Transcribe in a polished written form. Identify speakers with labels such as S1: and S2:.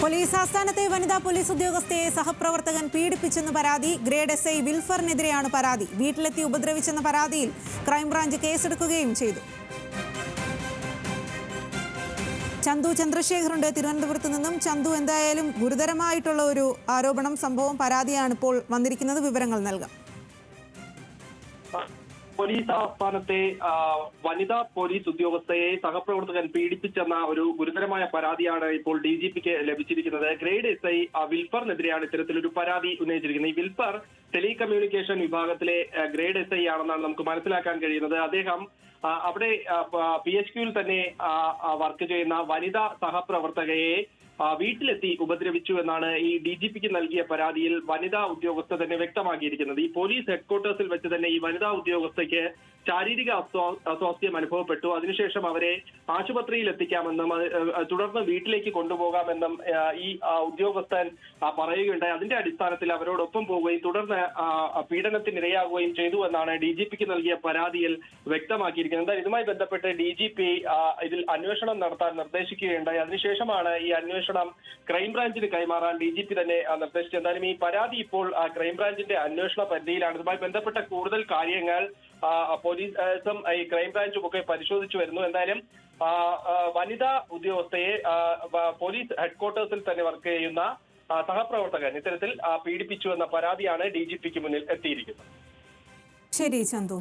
S1: Police ആസ്ഥാനത്തെ വനിതാ police ഉദ്യോഗസ്ഥയെ സഹപ്രവർത്തകൻ പീഡിപ്പിച്ചെന്ന് പരാതി. Grade SI വിൽഫറിനെതിരെയാണ് പരാതി. വീട്ടിലെത്തി ഉപദ്രവിച്ചെന്ന പരാതിയിൽ ക്രൈംബ്രാഞ്ച് കേസെടുക്കുകയും ചെയ്തു. ചന്തു ചന്ദ്രശേഖറുണ്ട് തിരുവനന്തപുരത്ത് നിന്നും. ചന്തു, എന്തായാലും ഗുരുതരമായിട്ടുള്ള ഒരു ആരോപണം, സംഭവം, പരാതിയാണ് ഇപ്പോൾ വന്നിരിക്കുന്നത്. വിവരങ്ങൾ നൽകാം.
S2: പോലീസ് ആസ്ഥാനത്തെ വനിതാ പോലീസ് ഉദ്യോഗസ്ഥയെ സഹപ്രവർത്തകൻ പീഡിപ്പിച്ചെന്ന ഒരു ഗുരുതരമായ പരാതിയാണ് ഇപ്പോൾ DGPക്ക് ലഭിച്ചിരിക്കുന്നത്. ഗ്രേഡ് SI വിൽഫറിനെതിരെയാണ് ഇത്തരത്തിലൊരു പരാതി ഉന്നയിച്ചിരിക്കുന്നത്. ഈ വിൽഫർ ടെലികമ്മ്യൂണിക്കേഷൻ വിഭാഗത്തിലെ ഗ്രേഡ് SI ആണെന്നാണ് നമുക്ക് മനസ്സിലാക്കാൻ കഴിയുന്നത്. അദ്ദേഹം അവിടെ PHQയിൽ തന്നെ വർക്ക് ചെയ്യുന്ന വനിതാ സഹപ്രവർത്തകയെ വീട്ടിലെത്തി ഉപദ്രവിച്ചു എന്നാണ് ഈ DGPക്ക് നൽകിയ പരാതിയിൽ വനിതാ ഉദ്യോഗസ്ഥ തന്നെ വ്യക്തമാക്കിയിരിക്കുന്നത്. ഈ പോലീസ് ഹെഡ്ക്വാർട്ടേഴ്സിൽ വെച്ച് തന്നെ ഈ വനിതാ ഉദ്യോഗസ്ഥയ്ക്ക് ശാരീരിക അസ്വാസ്ഥ്യം അനുഭവപ്പെട്ടു. അതിനുശേഷം അവരെ ആശുപത്രിയിൽ എത്തിക്കാമെന്നും തുടർന്ന് വീട്ടിലേക്ക് കൊണ്ടുപോകാമെന്നും ഈ ഉദ്യോഗസ്ഥൻ പറയുകയുണ്ടായി. അതിന്റെ അടിസ്ഥാനത്തിൽ അവരോടൊപ്പം പോവുകയും തുടർന്ന് പീഡനത്തിനിരയാകുകയും ചെയ്തു എന്നാണ് DGPക്ക് നൽകിയ പരാതിയിൽ വ്യക്തമാക്കിയിരിക്കുന്നത്. ഇതുമായി ബന്ധപ്പെട്ട് DGP ഇതിൽ അന്വേഷണം നടത്താൻ നിർദ്ദേശിക്കുകയുണ്ടായി. അതിനുശേഷമാണ് ഈ അന്വേഷണം ക്രൈംബ്രാഞ്ചിന് കൈമാറാൻ DGP തന്നെ നിർദ്ദേശിച്ചത്. എന്തായാലും ഈ പരാതി ഇപ്പോൾ ക്രൈംബ്രാഞ്ചിന്റെ അന്വേഷണ പരിധിയിലാണ്. ഇതുമായി ബന്ധപ്പെട്ട കൂടുതൽ കാര്യങ്ങൾ പോലീസും ഈ ക്രൈംബ്രാഞ്ചും ഒക്കെ പരിശോധിച്ചു വരുന്നു. എന്തായാലും വനിതാ ഉദ്യോഗസ്ഥയെ പോലീസ് ഹെഡ്ക്വാർട്ടേഴ്സിൽ തന്നെ വർക്ക് ചെയ്യുന്ന സഹപ്രവർത്തകൻ ഇത്തരത്തിൽ പീഡിപ്പിച്ചു എന്ന പരാതിയാണ് DGPക്ക് മുന്നിൽ എത്തിയിരിക്കുന്നത്.
S1: ശരി ചന്തു.